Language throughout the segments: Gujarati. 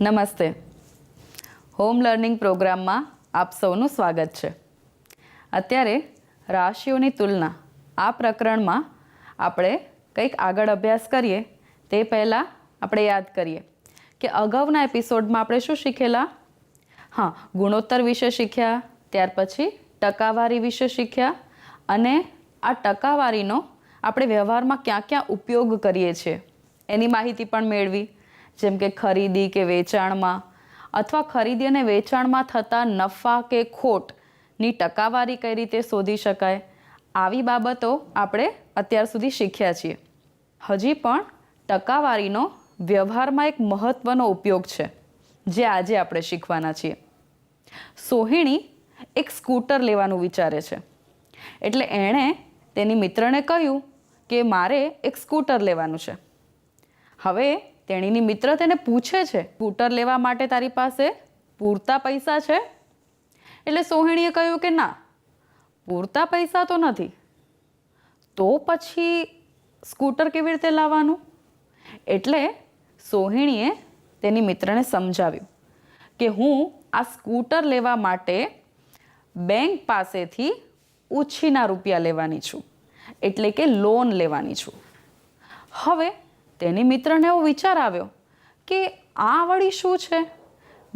નમસ્તે. હોમ લર્નિંગ પ્રોગ્રામમાં આપ સૌનું સ્વાગત છે. અત્યારે રાશિઓની તુલના આ પ્રકરણમાં આપણે કંઈક આગળ અભ્યાસ કરીએ તે પહેલાં આપણે યાદ કરીએ કે અગાઉના એપિસોડમાં આપણે શું શીખેલા? ગુણોત્તર વિશે શીખ્યા, ત્યાર પછી ટકાવારી વિશે શીખ્યા અને આ ટકાવારીનો આપણે વ્યવહારમાં ક્યાં ક્યાં ઉપયોગ કરીએ છીએ એની માહિતી પણ મેળવી. જેમ કે ખરીદી કે વેચાણમાં અથવા ખરીદી અને વેચાણમાં થતા નફા કે ખોટની ટકાવારી કઈ રીતે શોધી શકાય, આવી બાબતો આપણે અત્યાર સુધી શીખ્યા છીએ. હજી પણ ટકાવારીનો વ્યવહારમાં એક મહત્ત્વનો ઉપયોગ છે જે આજે આપણે શીખવાના છીએ. સોહિણી એક સ્કૂટર લેવાનું વિચારે છે. એટલે એણે તેની મિત્રને કહ્યું કે મારે એક સ્કૂટર લેવાનું છે. હવે તેણીની મિત્ર તેને પૂછે છે, સ્કૂટર લેવા માટે તારી પાસે પૂરતા પૈસા છે? એટલે સોહિણીએ કહ્યું કે ના, પૂરતા પૈસા તો નથી. તો પછી સ્કૂટર કેવી રીતે લાવવાનું? એટલે સોહિણીએ તેની મિત્રને સમજાવ્યું કે હું આ સ્કૂટર લેવા માટે બેંક પાસેથી ઉછીના રૂપિયા લેવાની છું, એટલે કે લોન લેવાની છું. હવે તેની મિત્રને એવો વિચાર આવ્યો કે આ વળી શું છે?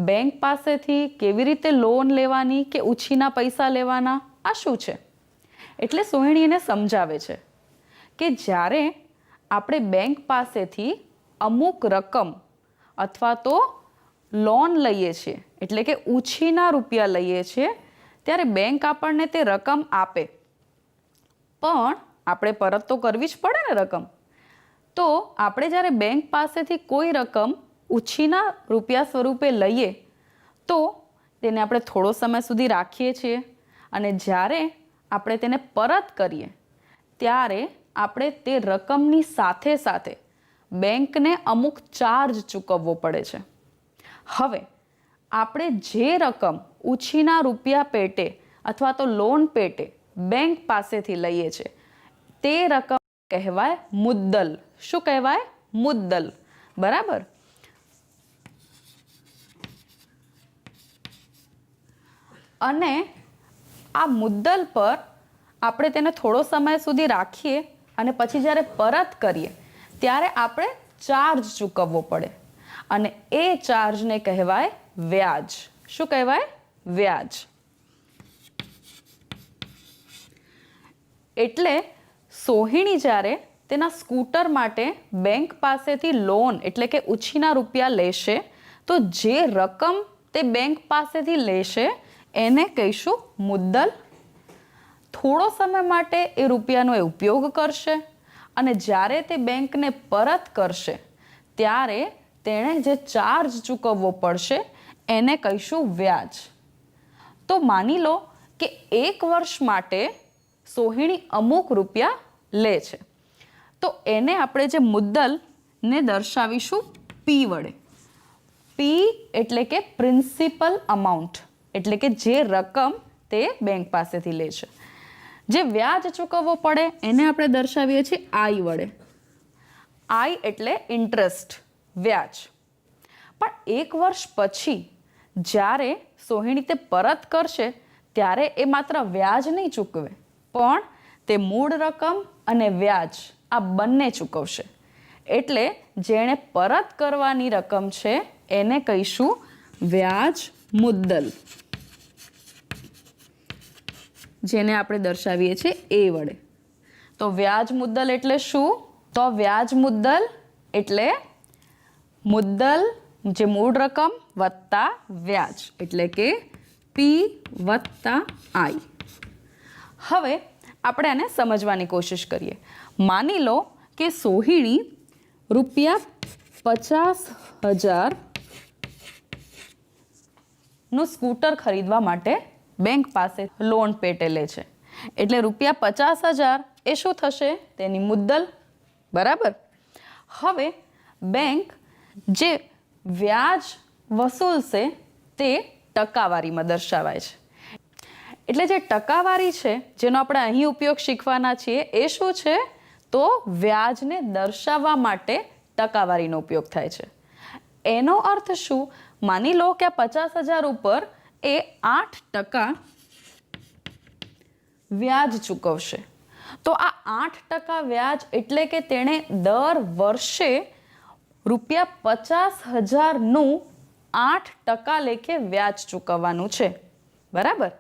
બેંક પાસેથી કેવી રીતે લોન લેવાની કે ઉછીના પૈસા લેવાના, આ શું છે? એટલે સોહિણી એને સમજાવે છે કે જ્યારે આપણે બેંક પાસેથી અમુક રકમ અથવા તો લોન લઈએ છીએ, એટલે કે ઉછીના રૂપિયા લઈએ છીએ, ત્યારે બેંક આપણને તે રકમ આપે, પણ આપણે પરત તો કરવી જ પડે ને રકમ. તો આપણે જ્યારે બેંક પાસેથી કોઈ રકમ ઉછીના રૂપિયા સ્વરૂપે લઈએ તો તેને આપણે થોડો સમય સુધી રાખીએ છીએ અને જ્યારે આપણે તેને પરત કરીએ ત્યારે આપણે તે રકમની સાથે સાથે બેંકને અમુક ચાર્જ ચૂકવવો પડે છે. હવે આપણે જે રકમ ઉછીના રૂપિયા પેટે અથવા તો લોન પેટે બેંક પાસેથી લઈએ છીએ તે રકમ કહેવાય મુદ્દલ. શું કહેવાય? મુદ્દલ. બરાબર. અને આ મુદ્દલ પર આપણે તેને થોડો સમય સુધી રાખીએ અને પછી જ્યારે પરત કરીએ ત્યારે આપણે ચાર્જ ચૂકવવો પડે અને એ ચાર્જને કહેવાય વ્યાજ. શું કહેવાય? વ્યાજ. એટલે સોહિણી જ્યારે તેના સ્કૂટર માટે બેંક પાસેથી લોન એટલે કે ઉછીના રૂપિયા લેશે તો જે રકમ તે બેંક પાસેથી લેશે એને કહીશું મુદ્દલ. થોડો સમય માટે એ રૂપિયાનો એ ઉપયોગ કરશે અને જ્યારે તે બેંકને પરત કરશે ત્યારે તેણે જે ચાર્જ ચૂકવવો પડશે એને કહીશું વ્યાજ. તો માની લો કે 1 વર્ષ માટે સોહિણી અમુક રૂપિયા લે છે, તો એને આપણે જે મુદ્દલને દર્શાવીશું પી વડે. પી એટલે કે પ્રિન્સિપલ અમાઉન્ટ, એટલે કે જે રકમ તે બેંક પાસેથી લે છે. જે વ્યાજ ચૂકવવો પડે એને આપણે દર્શાવીએ છીએ આઈ વડે. આઈ એટલે ઇન્ટરેસ્ટ, વ્યાજ. પણ 1 વર્ષ પછી જ્યારે સોહિણી તે પરત કરશે ત્યારે એ માત્ર વ્યાજ નહીં ચૂકવે, પણ તે મૂળ રકમ અને વ્યાજ આ બંને ચૂકવશે. એટલે જેણે પરત કરવાની રકમ છે એને કહીશું વ્યાજ મુદ્દલ, જેને આપણે દર્શાવીએ છીએ એ વડે. તો વ્યાજ મુદ્દલ એટલે શું? તો વ્યાજ મુદ્દલ એટલે મુદ્દલ જે મૂળ રકમ વત્તા વ્યાજ, એટલે કે પી વત્તા આઈ. હવે આપણે આને સમજવાની કોશિશ કરીએ. માની લો કે સોહિણી રૂપિયા 50,000 નું સ્કૂટર ખરીદવા માટે બેંક પાસે લોન પેટે લે છે. એટલે રૂપિયા 50,000 એ શું થશે? તેની મુદ્દલ. બરાબર. હવે બેંક જે વ્યાજ વસૂલશે તે ટકાવારીમાં દર્શાવાય છે. એટલે જે ટકાવારી છે જેનો આપણે અહીં ઉપયોગ શીખવાના છીએ એ શું છે? તો વ્યાજને દર્શાવવા માટે ટકાવારીનો ઉપયોગ થાય છે. એનો અર્થ શું? માની લો કે આ 50,000 ઉપર એ 8% વ્યાજ ચૂકવશે. તો આ 8% વ્યાજ એટલે કે તેણે દર વર્ષે ₹50,000નું 8% લેખે વ્યાજ ચૂકવવાનું છે. બરાબર?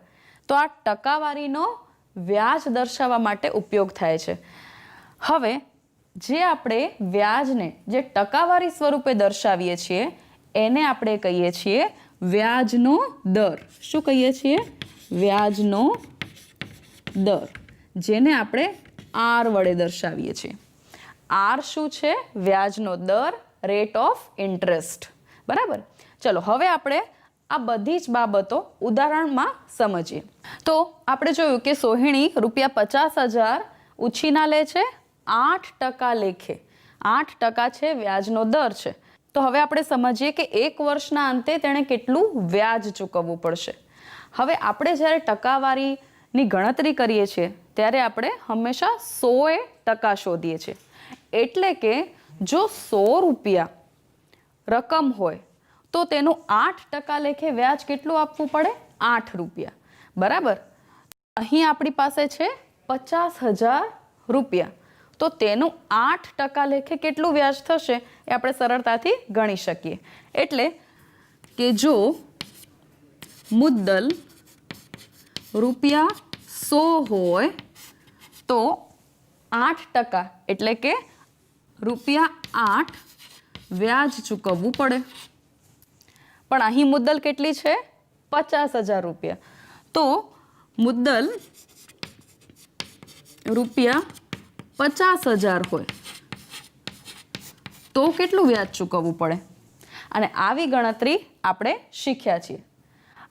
તો આ ટકાવારીનો વ્યાજ દર્શાવવા માટે ઉપયોગ થાય છે. હવે જે આપણે વ્યાજને જે ટકાવારી સ્વરૂપે દર્શાવીએ છીએ એને આપણે કહીએ છીએ વ્યાજનો દર. શું કહીએ છીએ? વ્યાજનો દર, જેને આપણે આર વડે દર્શાવીએ છીએ. આર શું છે? વ્યાજનો દર, રેટ ઓફ ઇન્ટરેસ્ટ. બરાબર? ચલો હવે આપણે આ બધી જ બાબતો ઉદાહરણમાં સમજીએ. તો આપણે જોયું કે સોહિણી ₹50,000 ઉછીના લે છે 8% લેખે. 8% છે વ્યાજનો દર છે. તો હવે આપણે સમજીએ કે એક વર્ષના અંતે તેણે કેટલું વ્યાજ ચૂકવવું પડશે. હવે આપણે જ્યારે ટકાવારીની ગણતરી કરીએ છીએ ત્યારે આપણે હંમેશા 100% શોધીએ છીએ. એટલે કે જો ₹100 રકમ હોય તો તેનું 8% લેખે વ્યાજ કેટલું આપવું પડે? ₹8. બરાબર? અહીં આપણી પાસે છે ₹50,000. તો તેનું 8% લેખે કેટલું વ્યાજ થશે એ આપણે સરળતાથી ગણી શકીએ. એટલે કે જો મુદ્દલ ₹100 હોય તો 8% એટલે કે ₹8 વ્યાજ ચૂકવવું પડે. પણ અહીં મુદ્દલ કેટલી છે? ₹50,000. તો મુદ્દલ ₹50,000 હોય તો કેટલું વ્યાજ ચૂકવવું પડે? અને આવી ગણતરી આપણે શીખ્યા છીએ.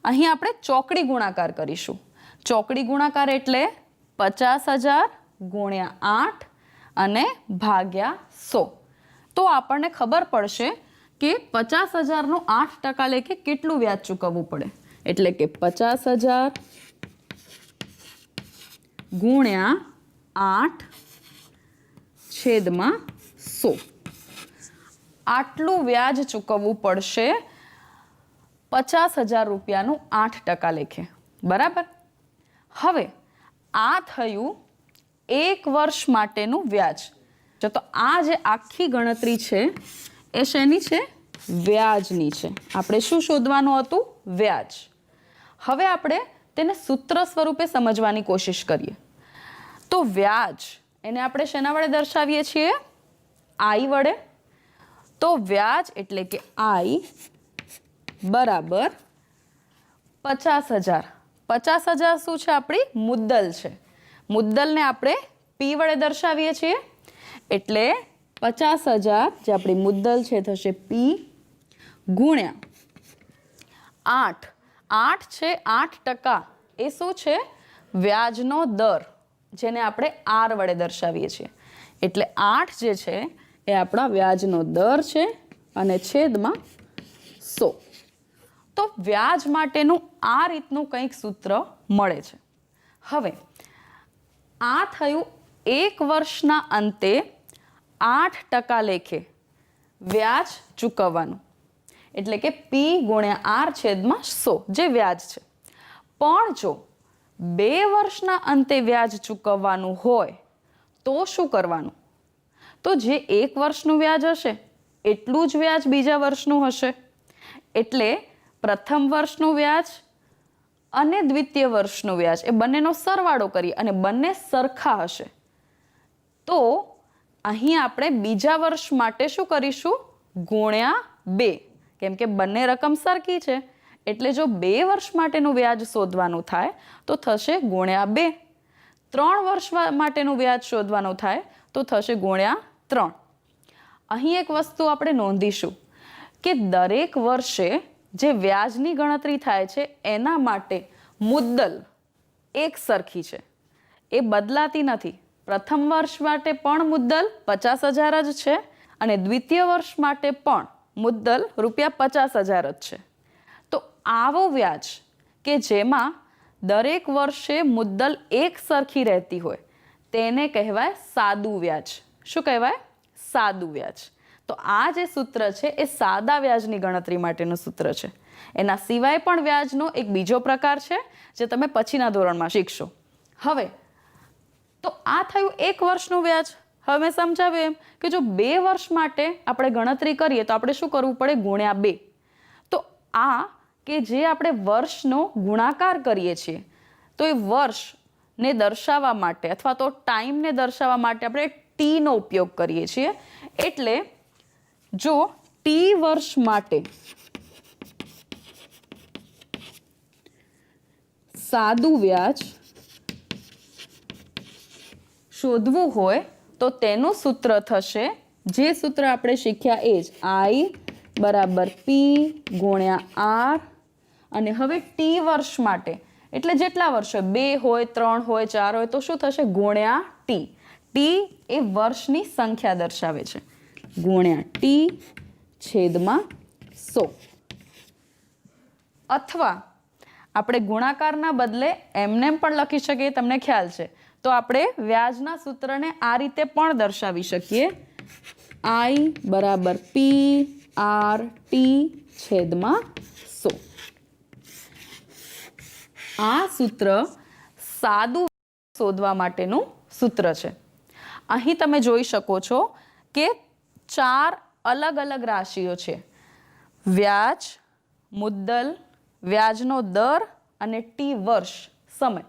અહીં આપણે ચોકડી ગુણાકાર કરીશું. ચોકડી ગુણાકાર એટલે 50,000 × 8 અને ભાગ્યા 100. તો આપણને ખબર પડશે કે 50,000નું 8% લેખે કેટલું વ્યાજ ચૂકવવું પડે. એટલે કે 50,000 × 8/100. આટલું વ્યાજ ચૂકવવું પડશે ₹50,000નું 8% લેખે. બરાબર? હવે આ થયું એક વર્ષ માટેનું વ્યાજ. તો આ જે આખી ગણતરી છે એ શેની છે? વ્યાજની છે. આપણે શું શોધવાનું હતું? વ્યાજ. હવે આપણે તેને સૂત્ર સ્વરૂપે સમજવાની કોશિશ કરીએ. તો વ્યાજ એને આપણે શેના વડે દર્શાવીએ છીએ? I વડે. તો વ્યાજ એટલે કે I બરાબર 50,000. 50,000 શું છે? આપણી મુદ્દલ છે. મુદ્દલને આપણે P વડે દર્શાવીએ છીએ. એટલે 50,000 જે આપણી મુદ્દલ છે થશે P ગુણ્યા 8. 8 છે 8%. એ શું છે? વ્યાજનો દર, જેને આપણે R વડે દર્શાવીએ છીએ. એટલે 8 જે છે એ આપણા વ્યાજનો દર છે અને છેદમાં 100. તો વ્યાજ માટેનું આ રીતનું કંઈક સૂત્ર મળે છે. હવે આ થયું એક વર્ષના અંતે 8% લેખે વ્યાજ ચૂકવવાનું. એટલે કે P × R છેદમાં 100 જે વ્યાજ છે. પણ જો 2 વર્ષના અંતે વ્યાજ ચૂકવવાનું હોય તો શું કરવાનું? તો જે એક વર્ષનું વ્યાજ હશે એટલું જ વ્યાજ બીજા વર્ષનું હશે. એટલે પ્રથમ વર્ષનું વ્યાજ અને દ્વિતીય વર્ષનું વ્યાજ એ બંનેનો સરવાળો કરી અને બંને સરખા હશે. તો અહીં આપણે બીજા વર્ષ માટે શું કરીશું? ગુણ્યા 2. કેમ કે બંને રકમ સરખી છે. એટલે જો 2 વર્ષ માટેનું વ્યાજ શોધવાનું થાય તો થશે ગુણ્યા 2. 3 વર્ષ માટેનું વ્યાજ શોધવાનું થાય તો થશે ગુણ્યા 3. અહીં એક વસ્તુ આપણે નોંધીશું કે દરેક વર્ષે જે વ્યાજની ગણતરી થાય છે એના માટે મુદ્દલ એક સરખી છે. એ બદલાતી નથી. પ્રથમ વર્ષ માટે પણ મુદ્દલ 50,000 જ છે અને દ્વિતીય વર્ષ માટે પણ મુદ્દલ ₹50,000 જ છે. તો આવો વ્યાજ કે જેમાં દરેક વર્ષે મુદ્દલ એક સરખી રહેતી હોય તેને કહેવાય સાદું વ્યાજ. શું કહેવાય? સાદું વ્યાજ. તો આ જે સૂત્ર છે એ સાદા વ્યાજની ગણતરી માટેનું સૂત્ર છે. એના સિવાય પણ વ્યાજનો એક બીજો પ્રકાર છે જે તમે પછીના ધોરણમાં શીખશો. હવે તો આ થયું 1 વર્ષનું વ્યાજ. હવે મેં સમજાવ્યું એમ કે જો 2 વર્ષ માટે આપણે ગણતરી કરીએ તો આપણે શું કરવું પડે? ગુણ્યા 2. તો આ કે જે આપણે વર્ષનો ગુણાકાર કરીએ છીએ તો એ વર્ષને દર્શાવવા માટે અથવા તો ટાઈમને દર્શાવવા માટે આપણે ટીનો ઉપયોગ કરીએ છીએ. એટલે જો ટી વર્ષ માટે સાદું વ્યાજ શોધવું હોય તો તેનું સૂત્ર થશે, જે સૂત્ર આપણે શીખ્યા એ જ, I બરાબર P ગુણ્યા R. અને હવે ટી વર્ષ માટે એટલે જેટલા વર્ષ હોય, 2 હોય, 3 હોય, 4 હોય, તો શું થશે? ગુણ્યા ટી. ટી એ વર્ષની સંખ્યા દર્શાવે છે. ગુણ્યા ટી છેદમાં 100. અથવા આપણે ગુણાકારના બદલે એમનેમ પણ લખી શકીએ, તમને ખ્યાલ છે. તો આપણે વ્યાજના સૂત્રને આ રીતે પણ દર્શાવી શકીએ, I બરાબર P R T છેદમાં 100. આ સૂત્ર સાદું શોધવા માટેનું સૂત્ર છે. અહીં તમે જોઈ શકો છો કે 4 અલગ અલગ રાશિઓ છે: વ્યાજ, મુદ્દલ, વ્યાજનો દર અને ટી વર્ષ સમય.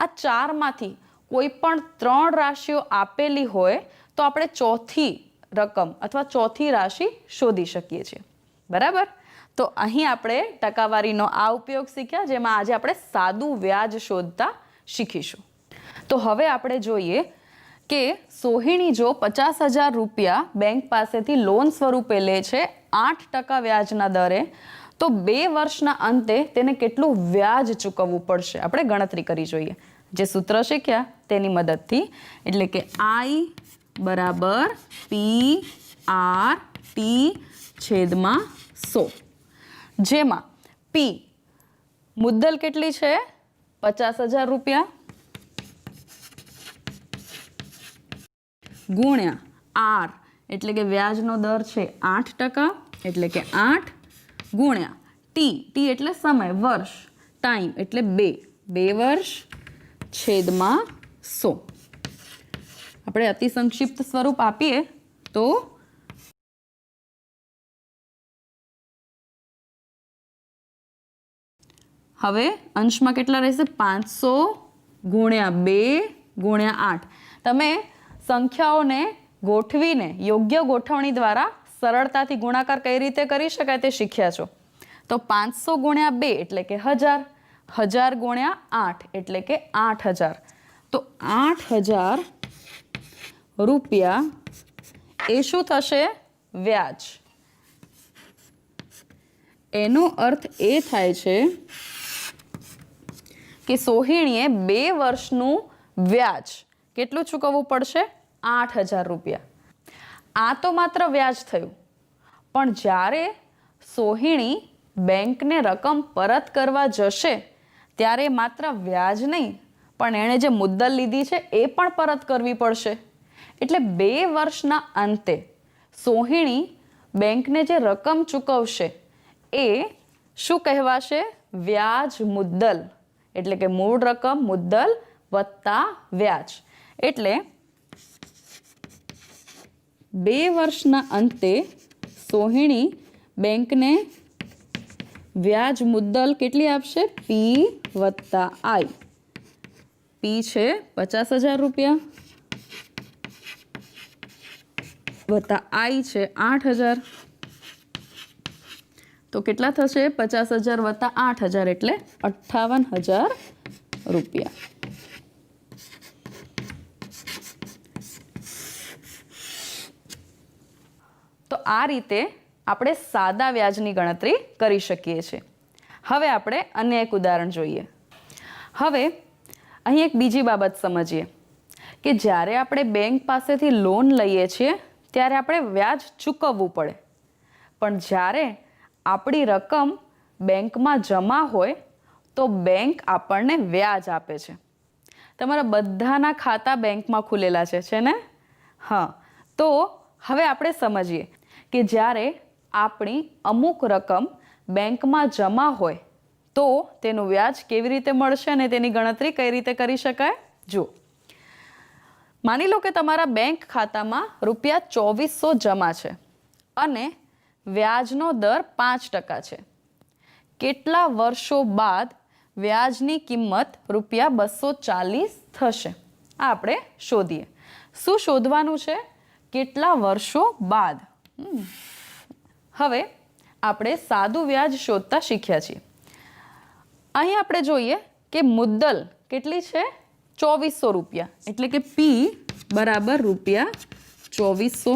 આ 4માંથી કોઈ પણ 3 રાશિઓ આપેલી હોય તો આપણે ચોથી રકમ અથવા ચોથી રાશિ શોધી શકીએ છીએ. બરાબર? તો અહીં આપણે ટકાવારીનો આ ઉપયોગ શીખ્યા, જેમાં આજે આપણે સાદું વ્યાજ શોધતા શીખીશું. તો હવે આપણે જોઈએ કે સોહિણી જો 50,000 રૂપિયા બેંક પાસેથી લોન સ્વરૂપે લે છે 8% વ્યાજના દરે, તો 2 વર્ષના અંતે તેને કેટલું વ્યાજ ચૂકવવું પડશે આપણે ગણતરી કરી જોઈએ, જે સૂત્ર શીખ્યા તેની મદદથી. એટલે કે I બરાબર P R T છેદમાં 100, જેમાં P મુદ્દલ કેટલી છે? 50,000 રૂપિયા ગુણ્યા R એટલે કે વ્યાજનો દર છે 8%, એટલે કે 8 ગુણ્યા ટી એટલે સમય, વર્ષ, ટાઈમ એટલે 2 વર્ષ છેદમાં 100. આપણે અતિ સંક્ષિપ્ત સ્વરૂપ આપીએ તો હવે અંશમાં કેટલા રહેશે? 500 ગુણ્યા 2 ગુણ્યા 8. તમે સંખ્યાઓને ગોઠવીને યોગ્ય ગોઠવણી દ્વારા સરળતાથી ગુણાકાર કઈ રીતે કરી શકાય તે શીખ્યા છો. તો 500 ગુણ્યા 2 એટલે કે 1000, 1000 ગુણ્યા 8 એટલે કે 8000. તો 8000 રૂપિયા એ શું થશે? વ્યાજ. એનો અર્થ એ થાય છે કે સોહિણીએ 2 વર્ષનું વ્યાજ કેટલું ચૂકવવું પડશે? 8000 રૂપિયા. આ તો માત્ર વ્યાજ થયું, પણ જ્યારે સોહિણી બેંકને રકમ પરત કરવા જશે ત્યારે માત્ર વ્યાજ નહીં, પણ એણે જે મુદ્દલ લીધી છે એ પણ પરત કરવી પડશે. એટલે 2 વર્ષના અંતે સોહિણી બેંકને જે રકમ ચૂકવશે એ શું કહેવાશે? વ્યાજ મુદ્દલ. એટલે કે મૂળ રકમ મુદ્દલ વત્તા વ્યાજ. એટલે 2 વર્ષના અંતે સોહિણી બેંકને વ્યાજ મુદ્દલ કેટલી આપશે? P વત્તા I. P છે 50,000 રૂપિયા વત્તા I છે 8000. તો કેટલા થશે? 50,000 વત્તા 8000 એટલે 58,000 રૂપિયા. તો આ રીતે આપણે સાદા વ્યાજની ગણતરી કરી શકીએ છીએ. હવે આપણે અન્ય એક ઉદાહરણ જોઈએ. હવે અહીં એક બીજી બાબત સમજીએ કે જ્યારે આપણે બેંક પાસેથી લોન લઈએ છીએ ત્યારે આપણે વ્યાજ ચૂકવવું પડે, પણ જ્યારે આપણી રકમ બેંકમાં જમા હોય તો બેંક આપણને વ્યાજ આપે છે. તમારા બધાના ખાતા બેંકમાં ખુલેલા છે ને? હા. તો હવે આપણે સમજીએ કે જ્યારે આપણી અમુક રકમ બેંકમાં જમા હોય તો તેનું વ્યાજ કેવી રીતે મળશે અને તેની ગણતરી કઈ રીતે કરી શકાય. જુઓ, માની લો કે તમારા બેંક ખાતામાં ₹2400 જમા છે અને વ્યાજનો દર 5% છે. કેટલા વર્ષો બાદ વ્યાજની કિંમત ₹240 થશે? આ આપણે શોધીએ. શું શોધવાનું છે? કેટલા વર્ષો બાદ. હવે આપણે સાદું વ્યાજ શોધતા શીખ્યા છીએ. અહીં આપણે જોઈએ કે મુદ્દલ કેટલી છે? ₹2400, એટલે કે P બરાબર ₹2400.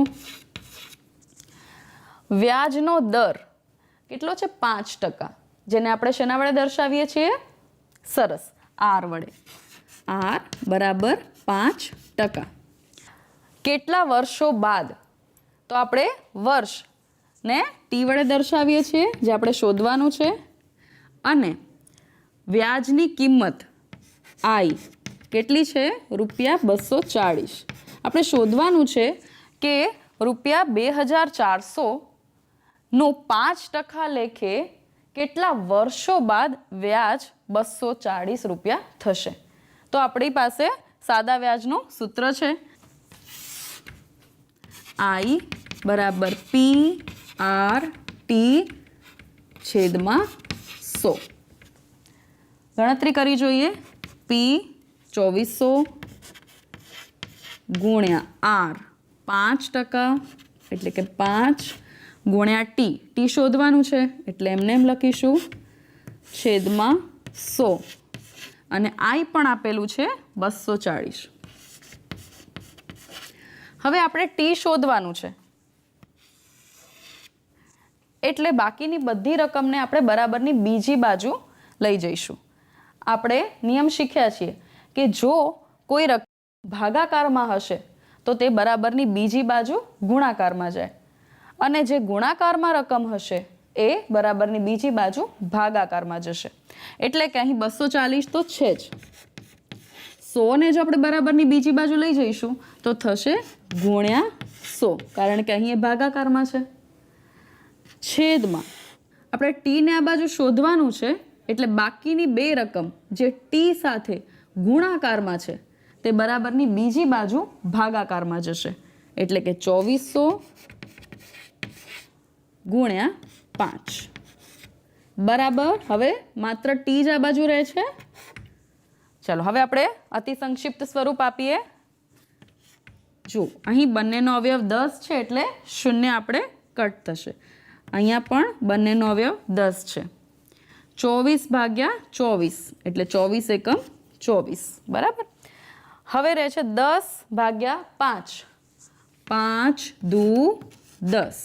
વ્યાજનો દર કેટલો છે? 5%, જેને આપણે શેના વડે દર્શાવીએ છીએ? સરસ, R વડે. R બરાબર 5%. કેટલા વર્ષો બાદ? તો આપણે વર્ષને T વડે દર્શાવીએ છીએ, જે આપણે શોધવાનું છે. અને વ્યાજની કિંમત I કેટલી છે? ₹240. આપણે શોધવાનું છે કે ₹2400 નું 5% લેખે કેટલા વર્ષો બાદ વ્યાજ ₹240 થશે. તો આપણી પાસે સાદા વ્યાજનું સૂત્ર છે. I બરાબર PR/T/100. ગણતરી કરી જોઈએ. P 2400 ગુણ્યા R 5%, એટલે કે 5 ગુણ્યા T શોધવાનું છે એટલે એમને એમ લખીશું /100. અને I પણ આપેલું છે 240. હવે આપણે T શોધવાનું છે એટલે બાકીની બધી રકમને આપણે બરાબરની બીજી બાજુ લઈ જઈશું. આપણે નિયમ શીખ્યા છીએ કે જો કોઈ રકમ ભાગાકારમાં હશે તો તે બરાબરની બીજી બાજુ ગુણાકારમાં જાય, અને જે ગુણાકારમાં રકમ હશે એ બરાબરની બીજી બાજુ ભાગાકારમાં જશે. એટલે કે અહીં 240 તો છે જ. 100 ને જો આપણે બરાબરની બીજી બાજુ લઈ જઈશું તો થશે ગુણ્યા 100, કારણ કે અહીં એ ભાગાકારમાં છે. છેદમાં આપણે T ને આ બાજુ શોધવાનું છે એટલે બાકીની બે રકમ જે T સાથે ગુણાકારમાં છે તે બરાબરની બીજી બાજુ ભાગાકારમાં જશે. એટલે કે 2400 ગુણ્યા 5 બરાબર. હવે માત્ર T જ આ બાજુ રહે છે. ચાલો હવે આપણે અતિ સંક્ષિપ્ત સ્વરૂપ આપીએ. જો અહીં બંનેનો અવયવ 10 છે એટલે 0 આપણે કટ થશે. અહીંયા પણ બંનેનો અવયવ 10 છે. 24/24 એટલે 24 એકમ 24 બરાબર. હવે રહે છે 10/5, 5 દુ 10.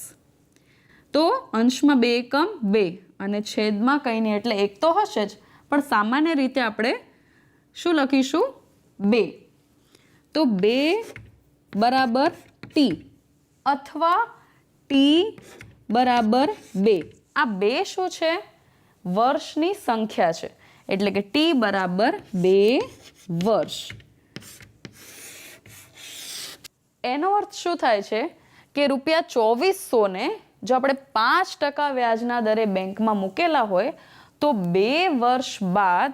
તો અંશમાં 2 એકમ 2 અને છેદમાં કંઈ નહીં એટલે 1 તો હશે જ, પણ સામાન્ય રીતે આપણે શું લખીશું? 2. તો 2 બરાબર T અથવા T બરાબર 2. આ 2 શું છે? વર્ષની સંખ્યા છે. એટલે કે T બરાબર 2 વર્ષ. એનો અર્થ શું થાય છે કે ₹2400 ને જો આપણે 5% વ્યાજના દરે બેંકમાં મૂકેલા હોય તો 2 વર્ષ બાદ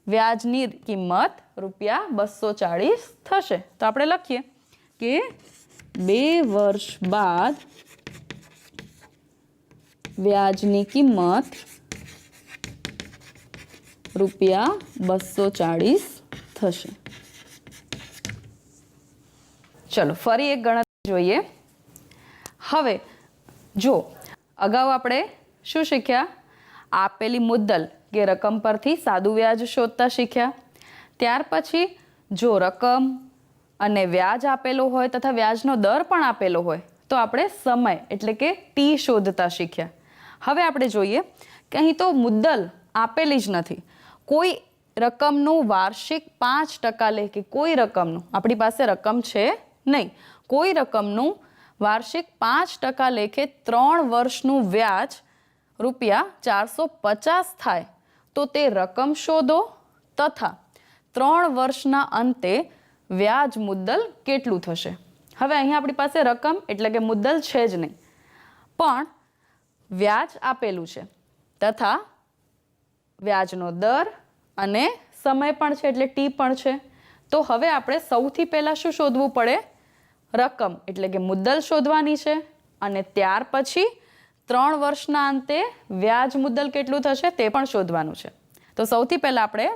વ્યાજની કિંમત ₹240 થશે. તો આપણે લખીએ કે 2 વર્ષ બાદ વ્યાજની કિંમત ₹240 થશે. ચલો ફરી એક ગણતરી જોઈએ. હવે જો અગાઉ આપણે શું શીખ્યા? આપેલી મુદ્દલ કે રકમ પરથી સાદું વ્યાજ શોધતા શીખ્યા. ત્યાર પછી જો રકમ અને વ્યાજ આપેલો હોય તથા વ્યાજનો દર પણ આપેલો હોય તો આપણે સમય એટલે કે T શોધતા શીખ્યા. હવે આપણે જોઈએ કે અહીં તો મુદ્દલ આપેલી જ નથી. કોઈ રકમનું વાર્ષિક 5% લેખે કોઈ રકમનું આપણી પાસે રકમ છે નહીં. કોઈ રકમનું વાર્ષિક 5% લેખે 3 વર્ષનું વ્યાજ ₹450 થાય તો તે રકમ શોધો તથા 3 વર્ષના અંતે વ્યાજ મુદ્દલ કેટલું થશે. હવે અહીંયા આપણી પાસે રકમ એટલે કે મુદ્દલ છે જ નહીં, પણ વ્યાજ આપેલું છે તથા વ્યાજનો દર અને સમય પણ છે એટલે ટી પણ છે. તો હવે આપણે સૌથી પહેલાં શું શોધવું પડે? રકમ એટલે કે મુદ્દલ શોધવાની છે અને ત્યાર પછી 3 વર્ષના અંતે વ્યાજ મુદ્દલ કેટલું થશે તે પણ શોધવાનું છે. તો સૌથી પહેલાં આપણે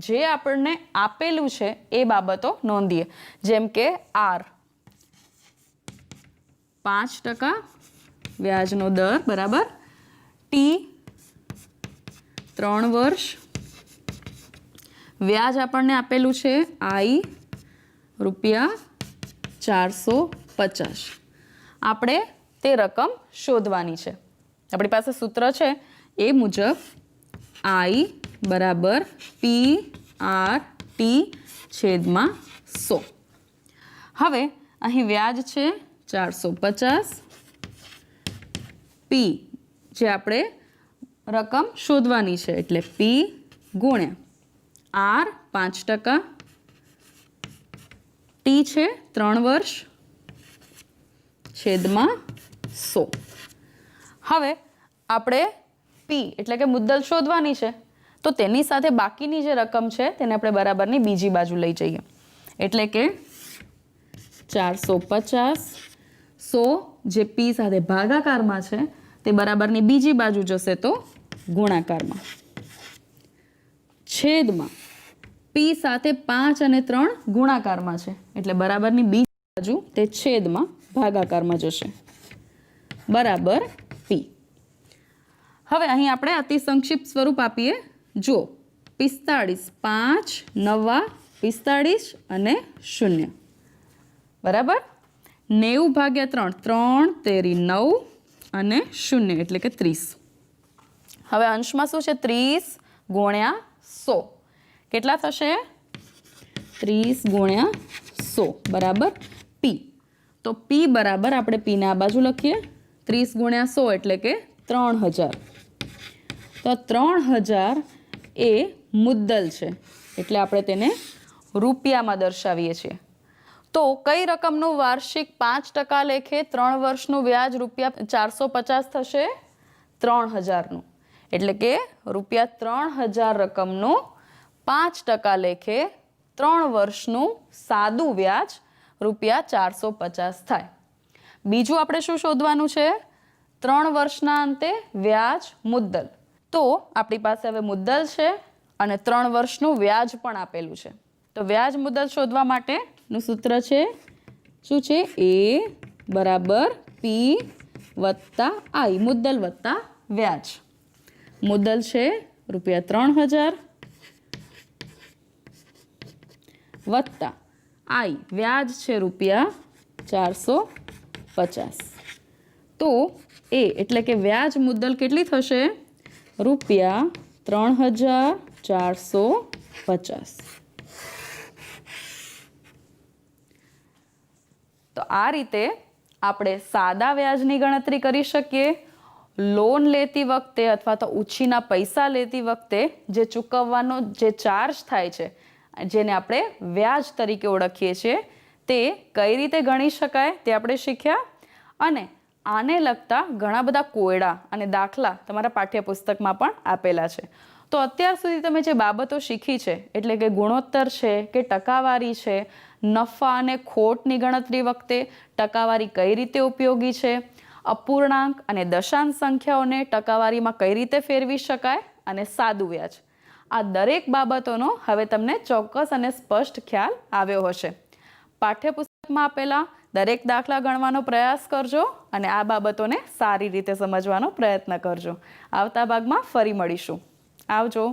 જે આપણને આપેલું છે એ બાબતો નોંધીએ, જેમ કે આર 5% વ્યાજનો દર બરાબર, ટી 3 વર્ષ, વ્યાજ આપણને આપેલું છે આઈ ₹450. આપણે તે રકમ શોધવાની છે. આપણી પાસે સૂત્ર છે એ મુજબ આઈ બરાબર PRT/100. હવે અહીં વ્યાજ છે 450, પી જે આપણે રકમ શોધવાની છે એટલે પી ગુણ્યા આર 5%, ટી છે 3 વર્ષ છેદમાં 100. હવે આપણે પી એટલે કે મુદ્દલ શોધવાની છે, તો તેની સાથે બાકીની જે રકમ છે તેને આપણે બરાબરની બીજી બાજુ લઈ જઈએ, એટલે કે 450 100 જે પી સાથે ભાગાકારમાં છે તે બરાબરની બીજી બાજુ જશે તો ગુણાકારમાં, છેદમાં પી સાથે 5 અને 3 ગુણાકારમાં છે એટલે બરાબરની બીજી બાજુ તે છેદમાં ભાગાકારમાં જશે બરાબર પી. હવે અહીં આપણે અતિ સંક્ષિપ્ત સ્વરૂપ આપીએ. જો 45 5 9 45 અને 0 બરાબર, 90/3 3 તેરી 9 અને 0 એટલે કે 30. હવે અંશમાં શું છે? 30 ગુણ્યા 100 કેટલા થશે? 30 ગુણ્યા 100 બરાબર પી. તો પી બરાબર આપણે પીને આ બાજુ લખીએ, 30 ગુણ્યા 100 એટલે કે 3000. તો 3000 એ મુદ્દલ છે એટલે આપણે તેને રૂપિયામાં દર્શાવીએ છીએ. તો કઈ રકમનું વાર્ષિક 5% લેખે 3 વર્ષનું વ્યાજ ₹450 થશે? 3000નું, એટલે કે ₹3000 રકમનું 5% લેખે 3 વર્ષનું સાદું વ્યાજ ₹450 થાય. બીજું આપણે શું શોધવાનું છે? 3 વર્ષના અંતે વ્યાજ મુદ્દલ. તો આપણી પાસે હવે મુદ્દલ છે અને 3 વર્ષનું વ્યાજ પણ આપેલું છે. તો વ્યાજ મુદ્દલ શોધવા માટેનું સૂત્ર છે શું છે? એ બરાબર પી વત્તા આઈ, મુદ્દલ વત્તા વ્યાજ. મુદ્દલ છે ₹3000 વત્તા આઈ વ્યાજ છે ₹450. તો એ એટલે કે વ્યાજ મુદ્દલ કેટલી થશે? ₹3450. તો આ રીતે આપણે સાદા વ્યાજની ગણતરી કરી શકીએ. લોન લેતી વખતે અથવા તો ઉછીના પૈસા લેતી વખતે જે ચૂકવવાનો જે ચાર્જ થાય છે, જેને આપણે વ્યાજ તરીકે ઓળખીએ છીએ, તે કઈ રીતે ગણી શકાય તે આપણે શીખ્યા. અને આને લગતા ઘણા બધા કોયડા અને દાખલા તમારા પાઠ્યપુસ્તકમાં પણ આપેલા છે. તો અત્યાર સુધી તમે જે બાબતો શીખી છે એટલે કે ગુણોત્તર છે કે ટકાવારી છે, નફા અને ખોટની ગણતરી વખતે ટકાવારી કઈ રીતે ઉપયોગી છે, અપૂર્ણાંક અને દશાંશ સંખ્યાઓને ટકાવારીમાં કઈ રીતે ફેરવી શકાય અને સાદું વ્યાજ, આ દરેક બાબતોનો હવે તમને ચોક્કસ અને સ્પષ્ટ ખ્યાલ આવ્યો હશે. પાઠ્યપુસ્તકમાં આપેલા દરેક દાખલા ગણવાનો પ્રયાસ કરજો અને આ બાબતોને સારી રીતે સમજવાનો પ્રયત્ન કરજો. આવતા ભાગમાં ફરી મળીશું. આવજો.